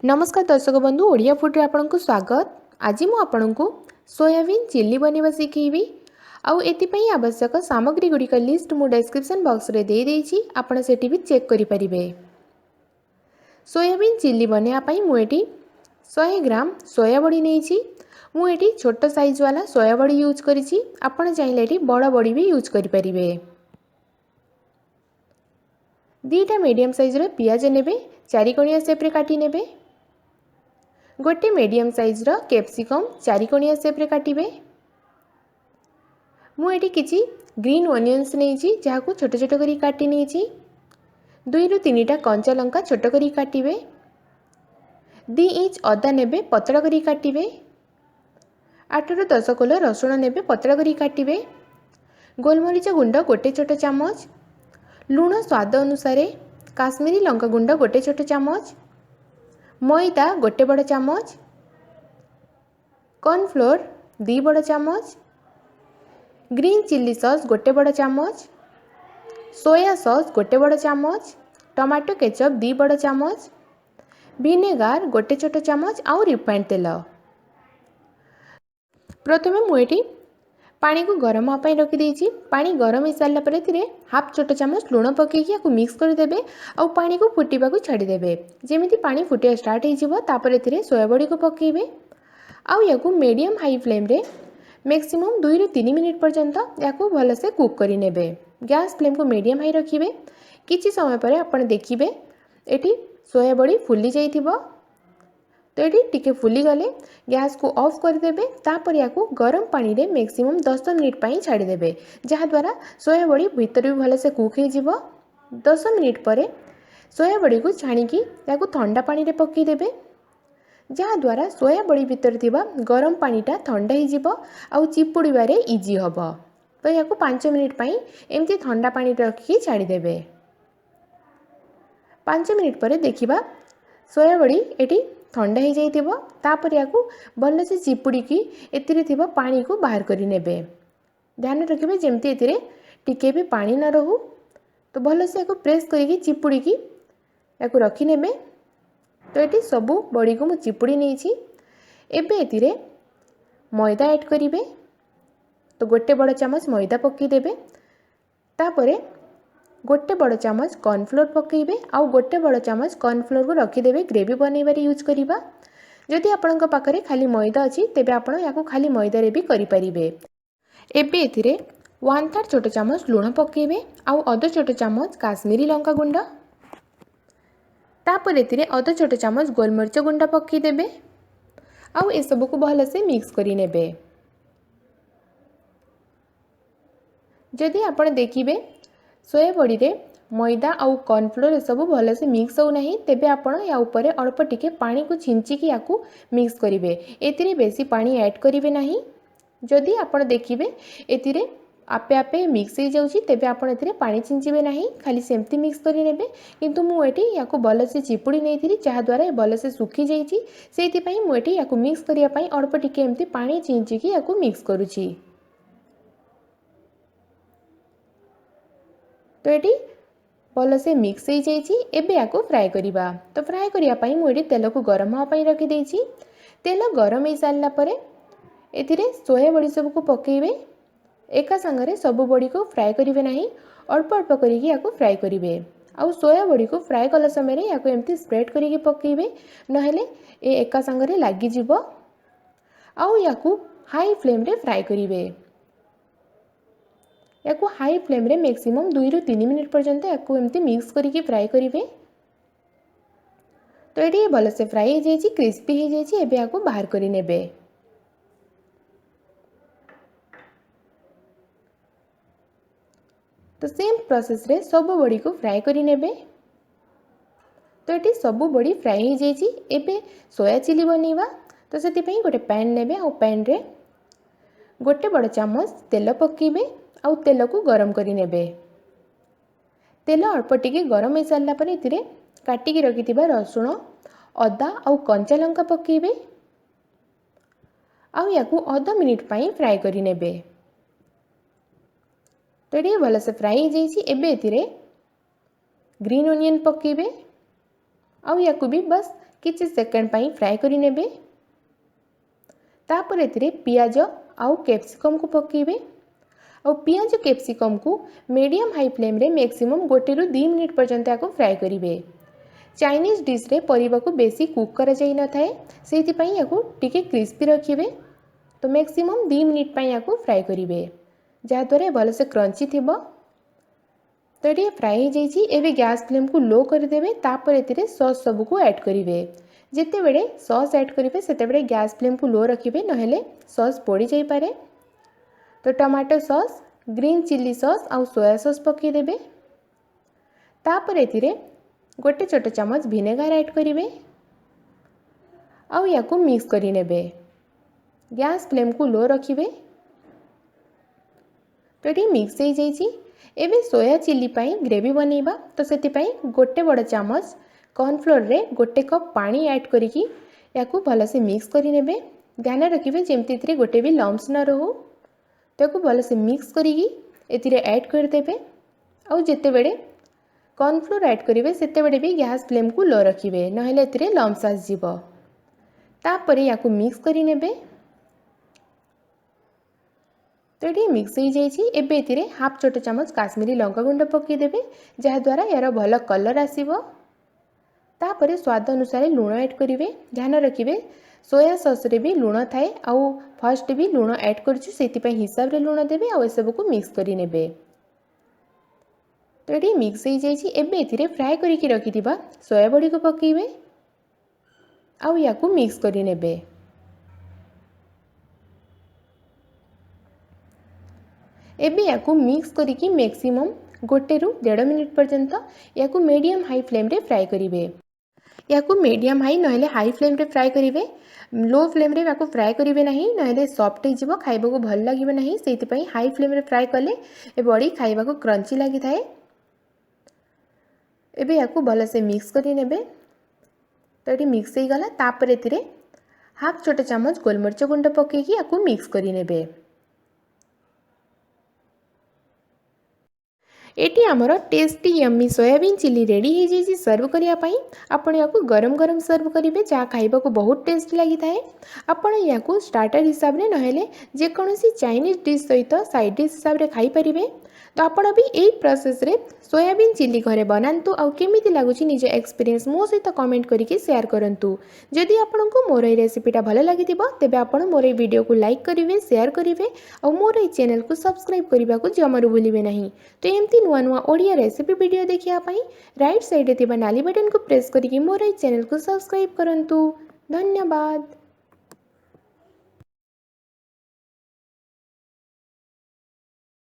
नमस्कार दर्शक बंधु ओडिया फूड रे आपनको स्वागत। आज मु आपनको सोयाबीन चिल्ली बनवा शिखेबी। आउ एतिपई आवश्यक सामग्री गुड़िक लिस्ट मु डिस्क्रिप्शन बॉक्स रे दे देइछि, आपण सेठी भी चेक करि परिबे। सोयाबीन चिल्ली बनवा पई मु एठी 100 ग्राम सोया बड़ी नेइछि। मु एठी छोट साइज वाला सोया बड़ी यूज करिछि, आपण चाहिले एठी बड़ बड़ी भी यूज करि परिबे। दीटा मीडियम साइज रे पियाज नेबे, 4 कोणिया शेप रे काटी नेबे। गोटे मीडियम साइज रो कैप्सिकम 4 कोणिया शेप रे काटिबे। मु एठी किछि ग्रीन ओनियंस नेइछि, जाहाकू छोट छोट करी काटी नेइछि। 2 रु 3टा कंचा लंका छोट करी काटिबे। 2 इंच अदा नेबे, पतला करी काटिबे। 8 रु 10 कोला रसुण नेबे, पतला करी काटिबे। गोलमरीच गुंड गोटे छोट चामच, लूण स्वाद अनुसार, काश्मीरी लंका गुंड गोटे छोट चामच, मैदा गोटे बड़ चामच, कॉर्नफ्लोर 2 बड़ चामच, ग्रीन चिल्ली सॉस गोटे बड़ चामच, सोया सॉस गोटे बड़ चामच, टमाटो केचप 2 बड़ चामच, विनेगार गोटे छोट चामच आउ रिफाइंड तेल। प्रथमे मुएटी पानी को गरम होगा रखी देछि। पानी गरम हो सारा पर हाफ छोट चामच लुण पकईकि या मिक्स करदे और पानी को फुटा को छाड़ीदे। जमी पानी फुटिया स्टार्ट हो सोया बड़ी को पकेबे आउ या मीडियम हाई फ्लेम रे मैक्सिमम 2 रु 3 मिनिट पर्यंत या भलसे कुक करें। गैस फ्लेम को मीडियम हाई रखिए। किछि समय पर आप देखिए एटी सोया बड़ी फुली जाइथिबो। तो ये टिके फुली गले गैस को ऑफ करदे। तापर या गरम पानी रे मैक्सिमम 10 मिनिट पाई छाड़ीदे, जहाद्वारा सोया बड़ी भीतर भी भलसे कुक हो। 10 मिनिट पर सोया बड़ी को छाणिकी या ठंडा पानी रे पकईदे, जहाद्वारा सोया बड़ी भीतर थिबा गरम पानीटा ठंडा हो चिपुड़ारे इजी हम। तो या 5 मिनिट पाई एमती ठंडा पानी रखिकी छाड़ीदे। 5 मिनिट पर देखिबा सोया बड़ी एटी ठंडा हो जाइथिबो। तापर या भलसे चिपुड़िकी एतिरे थिबा पानी को बाहर करि नेबे। ध्यान रखिबे जेमती एतिरे टिके भी पानी न रहू। तो भलसे या प्रेस करिकी चिपुड़िकी या रखि नेबे। तो ये सबू बड़ी को मु चिपुड़ी नहीं। एबे एतिरे मैदा ऐड करिवे। तो गोटे बड़ चामच मैदा पकईदेबे। तापरे गोटे बड़ चामच कॉर्नफ्लोर पकईबे आउ गोटे बड़ चामच कॉर्नफ्लोर को रखिदेबे ग्रेवी बनैबारे यूज करिबा। जदि आपणक पाखरे खाली मैदा अछि तेबे आपण याकू खाली मैदा रे भी करि परिबे। एबे एथिरे 1/3 छोट चामच लूण पकईबे आउ अध छोट चामच काश्मीरी लंका गुंड। तापर एथिरे अध छोट चामच गोलमरीच गुंड पकईदेबे आउ ए सब को भलसे मिक्स करि नेबे। जदि आपण देखिबे सोया बड़ी रे मैदा आउ कॉर्नफ्लोर सब भलसे मिक्स हो नहीं, तेबे आपण या ऊपर अल्प टिके पानी को छिंचिकी या मिक्स करिवे। एतिरे बेसी पानी ऐड करिवे नहीं। जदि आपण देखिबे एतिरे आपे आपे मिक्स हो जाउची तेबे आपण एतिरे पानी छिंचिबे नहीं, खाली सेमती मिक्स करि नेबे। किंतु मु एठी या भलसे चिपुड़ी नेइथिली, जहा द्वारा भलसे सुखी जाइची। सेति पई मु एठी या मिक्स करिया पई अल्प टिके एमती पानी छिंचिकी या मिक्स करूची। तो ये भलसे मिक्स हो जाइए। एबे या फ्राए करिबा। तो फ्राए करने मुझे तेल को गरम होगा रखी देछि। तेल गरम हो सारा पर एथिरे सोया बड़ी सब को पकईबे। एका संगरे सब बड़ी को फ्राए करिवे नहीं, अल्प अल्प करिकी या फ्राए करिवे। आउ सोया बड़ी को फ्राए कला समय या एमती स्प्रेड करिकी पकईबे, नहेले ए एका संगरे लागी जिवो। आउ या हाई फ्लेम रे फ्राए करिवे। या हाई फ्लेम रे मैक्सिमम 2 रु 3 मिनिट पर्यंत या एमती मिक्स करिकी फ्राए करिवे। तो ये भलसे फ्राए हो जाइए, क्रिस्पी हो जाइए। एबे या बाहर करि नेबे। तो सेम प्रोसेस रे सब बड़ी को फ्राए करि नेबे। तो ये सब बड़ी फ्राए हो जाइए। एबे सोया चिली बनैबा। तो से गोटे पैन नेबे आ पैन रे गोटे बड़ चामच तेल पकईबे आउ तेल को गरम करि नेबे। तेल अल्प टिके गरम हो सारा पर एतिरे काटिकी रखिथिबा रसुण, अदा आउ कंचा लंका पकईबे आउ या आधा मिनिट पाई फ्राए करि नेबे। तो ये भलसे फ्राए हो जाइए। एबे एतिरे ग्रीन ओनियन पकईबे आउ याकू भी बस किछि सेकेंड पाई फ्राए करि नेबे। तापर एथिरे पियाज आउ कैप्सिकम को पकेइबे। और पियाज कैप्सिकम को मीडियम हाई फ्लेम रे मैक्सिमम 1 ରୁ 2 मिनिट पर्यंत याको फ्राए करिवे। चाइनीज डिश रे परिबा को बेसी कुक करा जाई न थाए, सेति पई याको टिके क्रिस्पी रखिबे। तो मैक्सिमम 2 मिनिट पई याको फ्राए करिवे, जहा द्वारा भल से क्रंची थिबो। तो ये फ्राए हो जाइए। एवं गैस फ्लेम को लो कर देबे। तापर एथिरे सॉस सब को ऐड करिवे। जेते बेले सॉस ऐड करिवे सेते बेले गैस फ्लेम को लो रखिबे, नहेले सॉस पोड़ी जाई पारे। तो tomato sauce, green chilli sauce आउ सोया सॉस पकई देबे। तापर एथिरे गोटे छोट चम्मच विनेगार ऐड करिवे आउ याकू मिक्स करि नेबे। गैस फ्लेम को लो रखिबे। तो ये मिक्स हो जाइए। एवं सोया चिल्ली पाई ग्रेवी बनैबा। तो सेति पाई गोटे बड़ चम्मच कॉर्नफ्लोर रे गोटे कप पानी ऐड करिकी याकू भल से मिक्स करि नेबे। ध्यान रखिबे जेमति एथिरे गोटे भी लम्स न रहू। ताकू भल से मिक्स करिकी एथिरे ऐड कर देबे। आउ जेते बेले कॉर्नफ्लोर ऐड करिवे सेते बेले भी गैस फ्लेम को लो रखिबे, नहेले एथिरे लम्स आस जिवो। तापर याकू मिक्स करि नेबे। तो ये मिक्स हो जाइए। एबे एथिरे हाफ छोट चम्मच काश्मीरी लंका गुंड पकई देबे, जहा द्वारा यार भल कलर आसीबो। तापर स्वाद अनुसार लूण ऐड करिवे। ध्यान रखिबे सोया सॉस रे भी लूण थाए, आउ फर्स्ट भी लूण ऐड करछु, सेति पई हिसाब रे लूण देबे आउ ए सब को मिक्स करि नेबे। तो ये मिक्स हो जाइए। एबे एथिरे फ्राए करिकी रखिथिबा सोया बड़ी को पकईबे आउ याकू मिक्स करि नेबे। एबे याकू मिक्स करिकी मैक्सिमम 1 ରୁ 1.5 मिनिट पर्यंत याकू मीडियम हाई फ्लेम रे फ्राए करिवे। याकू मीडियम हाई नहेले हाई फ्लेम रे फ्राए करिवे। लो फ्लेम रे याकू फ्राए करिवे नहीं, नहेले सॉफ्ट हो खाइबा को भल लागिबे नहीं। सेति पई हाई फ्लेम रे फ्राए कले ए बड़ी खाइबा को क्रंची लागि थाए। एबे याकू भल से मिक्स करि नेबे। तो ये मिक्स हो गला। तापर एथिरे हाफ छोट चम्मच गोलमरिच गुंड पकेकी याकू मिक्स करि नेबे। एटी आमर tasty yummy soybean chilli ready हो जाइए सर्व करने। आपण या गरम गरम सर्व करेंगे, जहाँ खाइबा को बहुत टेस्ट लगी थाए। आपण या स्टार्टर हिसाब से नहेले जेकोसी चाइनीज डिश सहित साइड डिश हिसाब से खाई पारिबे। तो आपण भी यही प्रोसेस रे सोयाबीन चिल्ली घरे बनातु। आउ केमिति लागुची निज एक्सपीरियंस मो सहित कमेंट करके शेयर करंतु। जदि आपको मोर ये रेसिपीटा भल लगी तेबे आपण मोर ये वीडियो को लाइक करेंगे, शेयर करेंगे और मोर ये चैनल को सब्सक्राइब करने को जमारू भूलिबे नहीं। तो एमती नुआ नुआ ओडिया रेसिपी वीडियो देखिया पाई राइट साइड रे नाली बटन को प्रेस करके मोर ये चैनल को सब्सक्राइब करंतु। धन्यवाद।